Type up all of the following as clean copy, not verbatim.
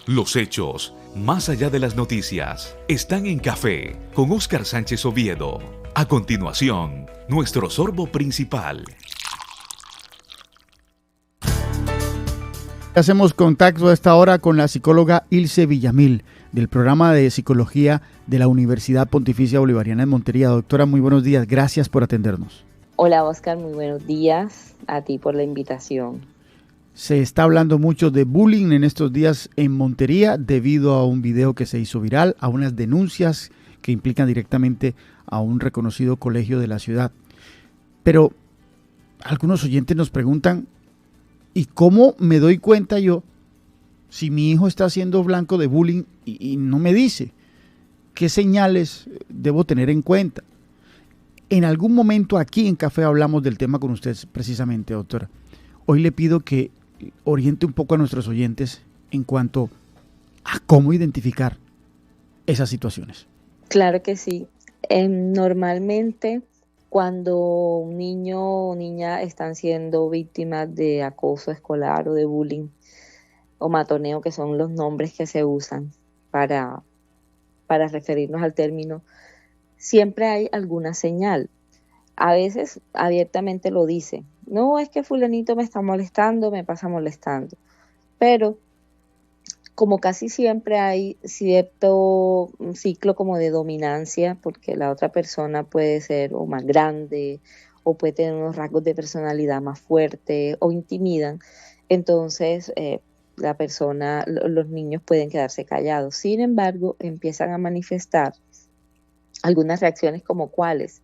Los hechos, más allá de las noticias, están en Café con Óscar Sánchez Oviedo. A continuación, nuestro sorbo principal. Hacemos contacto a esta hora con la psicóloga Ilse Villamil, del programa de psicología de la Universidad Pontificia Bolivariana en Montería. Doctora, muy buenos días. Gracias por atendernos. Hola, Óscar. Muy buenos días. A ti por la invitación. Se está hablando mucho de bullying en estos días en Montería debido a un video que se hizo viral, a unas denuncias que implican directamente a un reconocido colegio de la ciudad. Pero algunos oyentes nos preguntan, ¿y cómo me doy cuenta yo si mi hijo está siendo blanco de bullying y no me dice? ¿Qué señales debo tener en cuenta? En algún momento aquí en Café hablamos del tema con usted precisamente, doctora. Hoy le pido que oriente un poco a nuestros oyentes en cuanto a cómo identificar esas situaciones. Claro que sí. Normalmente cuando un niño o niña están siendo víctimas de acoso escolar o de bullying o matoneo, que son los nombres que se usan para referirnos al término, siempre hay alguna señal. A veces abiertamente lo dice. No, es que fulanito me está molestando, me pasa molestando. Pero como casi siempre hay cierto ciclo como de dominancia, porque la otra persona puede ser o más grande o puede tener unos rasgos de personalidad más fuertes o intimidan, entonces los niños pueden quedarse callados. Sin embargo, empiezan a manifestar algunas reacciones como cuáles.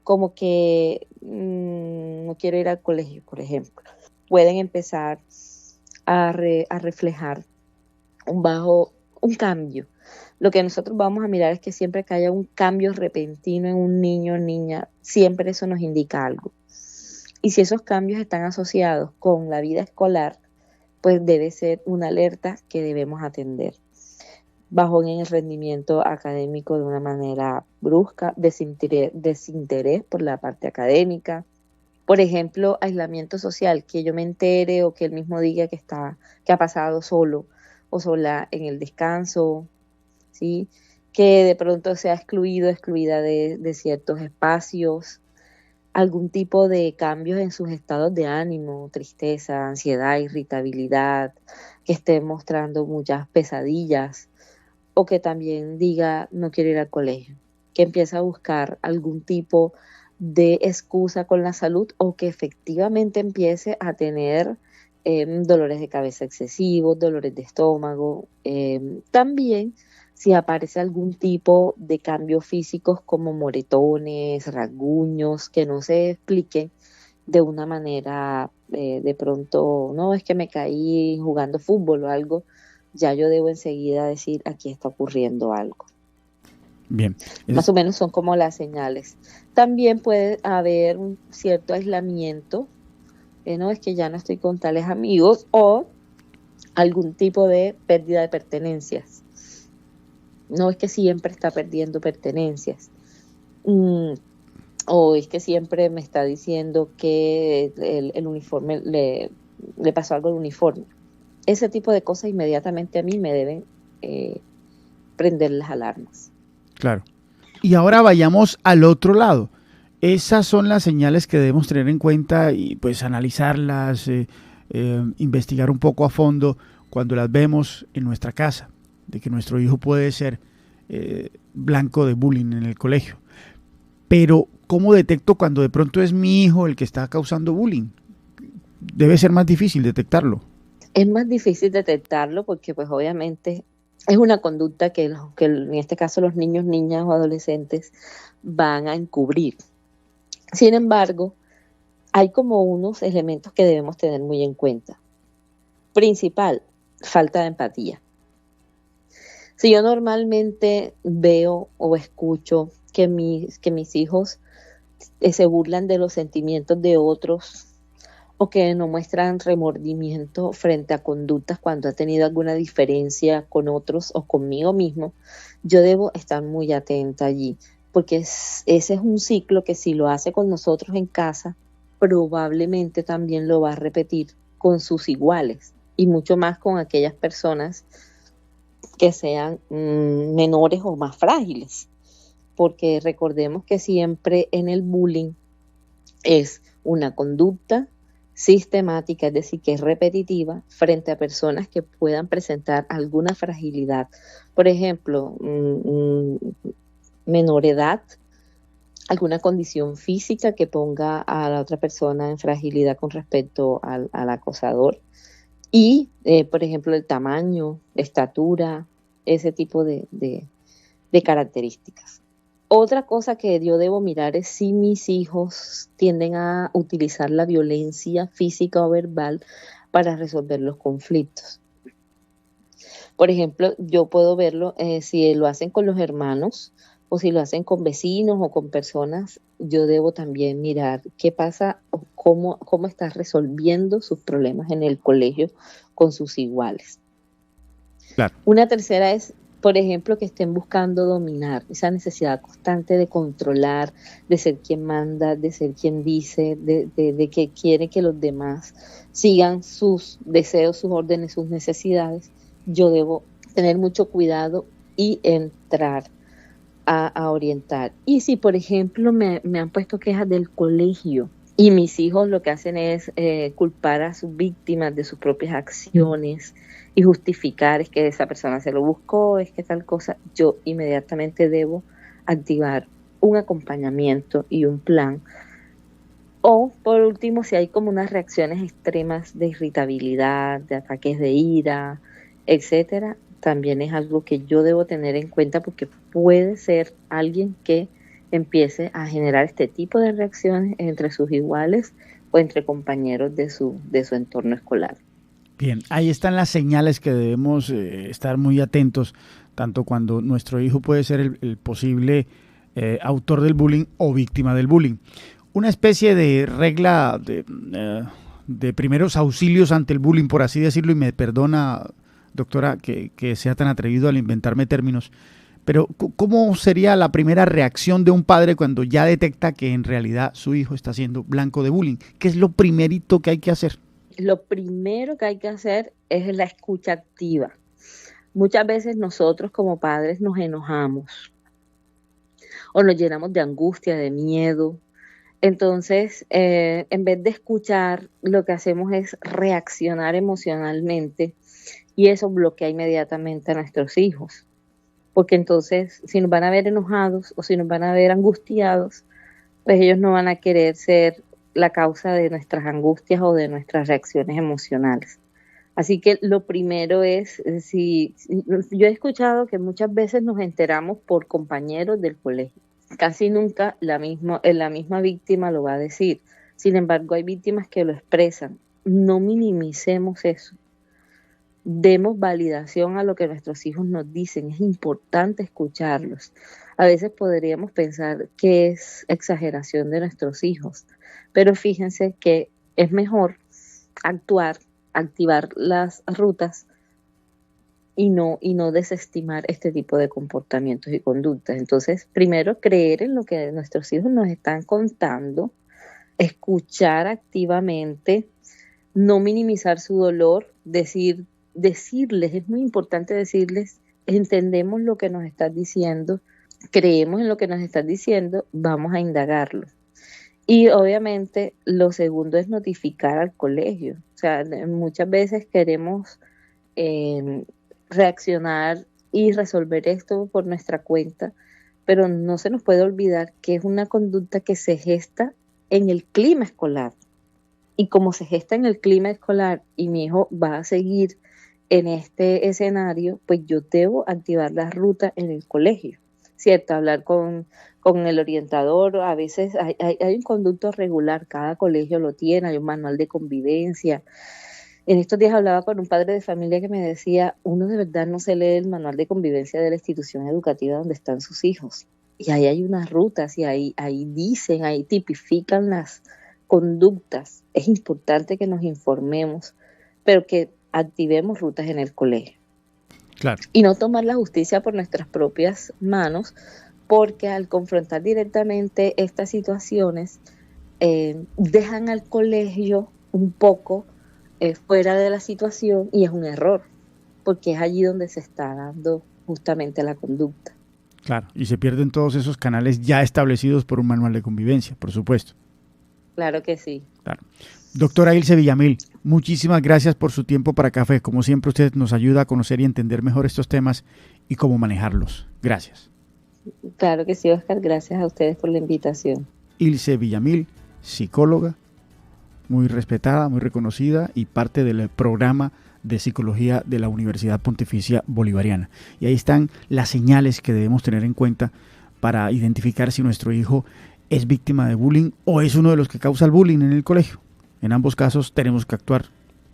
Como que no quiero ir al colegio, por ejemplo. Pueden empezar a reflejar un cambio. Lo que nosotros vamos a mirar es que siempre que haya un cambio repentino en un niño o niña, siempre eso nos indica algo. Y si esos cambios están asociados con la vida escolar, pues debe ser una alerta que debemos atender. Bajón en el rendimiento académico de una manera brusca, desinterés por la parte académica. Por ejemplo, aislamiento social, que yo me entere o que él mismo diga que ha pasado solo o sola en el descanso, ¿sí? Que de pronto sea excluida de ciertos espacios, algún tipo de cambios en sus estados de ánimo, tristeza, ansiedad, irritabilidad, que esté mostrando muchas pesadillas, o que también diga no quiero ir al colegio, que empiece a buscar algún tipo de excusa con la salud o que efectivamente empiece a tener dolores de cabeza excesivos, dolores de estómago. También si aparece algún tipo de cambios físicos como moretones, rasguños, que no se expliquen de una manera de pronto, no, es que me caí jugando fútbol o algo, ya yo debo enseguida decir, aquí está ocurriendo algo. Bien. Más o menos son como las señales. También puede haber un cierto aislamiento, no es que ya no estoy con tales amigos, o algún tipo de pérdida de pertenencias. No es que siempre está perdiendo pertenencias. O es que siempre me está diciendo que el uniforme le pasó algo al uniforme. Ese tipo de cosas inmediatamente a mí me deben prender las alarmas. Claro. Y ahora vayamos al otro lado. Esas son las señales que debemos tener en cuenta y pues analizarlas, investigar un poco a fondo cuando las vemos en nuestra casa, de que nuestro hijo puede ser blanco de bullying en el colegio. Pero, ¿cómo detecto cuando de pronto es mi hijo el que está causando bullying? Debe ser más difícil detectarlo. Es más difícil detectarlo porque pues obviamente es una conducta que en este caso los niños, niñas o adolescentes van a encubrir. Sin embargo, hay como unos elementos que debemos tener muy en cuenta. Principal, falta de empatía. Si yo normalmente veo o escucho que mis hijos se burlan de los sentimientos de otros o que no muestran remordimiento frente a conductas cuando ha tenido alguna diferencia con otros o conmigo mismo, yo debo estar muy atenta allí, porque ese es un ciclo que si lo hace con nosotros en casa, probablemente también lo va a repetir con sus iguales y mucho más con aquellas personas que sean menores o más frágiles, porque recordemos que siempre en el bullying es una conducta sistemática, es decir, que es repetitiva frente a personas que puedan presentar alguna fragilidad. Por ejemplo, menor edad, alguna condición física que ponga a la otra persona en fragilidad con respecto al acosador. Y, por ejemplo, el tamaño, estatura, ese tipo de características. Otra cosa que yo debo mirar es si mis hijos tienden a utilizar la violencia física o verbal para resolver los conflictos. Por ejemplo, yo puedo verlo si lo hacen con los hermanos o si lo hacen con vecinos o con personas. Yo debo también mirar qué pasa, cómo está resolviendo sus problemas en el colegio con sus iguales. Claro. Una tercera es, por ejemplo, que estén buscando dominar, esa necesidad constante de controlar, de ser quien manda, de ser quien dice, de que quiere que los demás sigan sus deseos, sus órdenes, sus necesidades. Yo debo tener mucho cuidado y entrar a orientar. Y si, por ejemplo, me han puesto quejas del colegio y mis hijos lo que hacen es culpar a sus víctimas de sus propias acciones y justificar, es que esa persona se lo buscó, es que tal cosa, yo inmediatamente debo activar un acompañamiento y un plan. O, por último, si hay como unas reacciones extremas de irritabilidad, de ataques de ira, etcétera, también es algo que yo debo tener en cuenta, porque puede ser alguien que empiece a generar este tipo de reacciones entre sus iguales o entre compañeros de su entorno escolar. Bien, ahí están las señales que debemos estar muy atentos, tanto cuando nuestro hijo puede ser el posible autor del bullying o víctima del bullying. Una especie de regla de primeros auxilios ante el bullying, por así decirlo, y me perdona, doctora, que sea tan atrevido al inventarme términos, pero ¿cómo sería la primera reacción de un padre cuando ya detecta que en realidad su hijo está siendo blanco de bullying? ¿Qué es lo primerito que hay que hacer? Lo primero que hay que hacer es la escucha activa. Muchas veces nosotros como padres nos enojamos o nos llenamos de angustia, de miedo. Entonces, en vez de escuchar, lo que hacemos es reaccionar emocionalmente y eso bloquea inmediatamente a nuestros hijos. Porque entonces, si nos van a ver enojados o si nos van a ver angustiados, pues ellos no van a querer ser la causa de nuestras angustias o de nuestras reacciones emocionales. Así que lo primero es, yo he escuchado que muchas veces nos enteramos por compañeros del colegio. Casi nunca la misma víctima lo va a decir. Sin embargo, hay víctimas que lo expresan. No minimicemos eso. Demos validación a lo que nuestros hijos nos dicen. Es importante escucharlos. A veces podríamos pensar que es exageración de nuestros hijos, pero fíjense que es mejor activar las rutas y no desestimar este tipo de comportamientos y conductas. Entonces, primero, creer en lo que nuestros hijos nos están contando, escuchar activamente, no minimizar su dolor, decirles, es muy importante decirles, entendemos lo que nos estás diciendo, creemos en lo que nos estás diciendo, vamos a indagarlo. Y obviamente lo segundo es notificar al colegio. O sea, muchas veces queremos reaccionar y resolver esto por nuestra cuenta, pero no se nos puede olvidar que es una conducta que se gesta en el clima escolar. Y como se gesta en el clima escolar y mi hijo va a seguir en este escenario, pues yo debo activar la ruta en el colegio, ¿cierto? Hablar con el orientador. A veces hay un conducto regular, cada colegio lo tiene, hay un manual de convivencia. En estos días hablaba con un padre de familia que me decía, uno de verdad no se lee el manual de convivencia de la institución educativa donde están sus hijos. Y ahí hay unas rutas y ahí dicen, ahí tipifican las conductas. Es importante que nos informemos, pero que activemos rutas en el colegio. Claro. Y no tomar la justicia por nuestras propias manos, porque al confrontar directamente estas situaciones, dejan al colegio un poco fuera de la situación y es un error, porque es allí donde se está dando justamente la conducta. Claro, y se pierden todos esos canales ya establecidos por un manual de convivencia, por supuesto. Claro que sí. Claro. Doctora Ilse Villamil, muchísimas gracias por su tiempo para Café. Como siempre, usted nos ayuda a conocer y entender mejor estos temas y cómo manejarlos. Gracias. Claro que sí, Oscar. Gracias a ustedes por la invitación. Ilse Villamil, psicóloga, muy respetada, muy reconocida y parte del programa de psicología de la Universidad Pontificia Bolivariana. Y ahí están las señales que debemos tener en cuenta para identificar si nuestro hijo es víctima de bullying o es uno de los que causa el bullying en el colegio. En ambos casos tenemos que actuar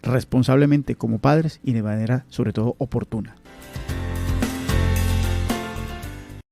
responsablemente como padres y de manera sobre todo oportuna.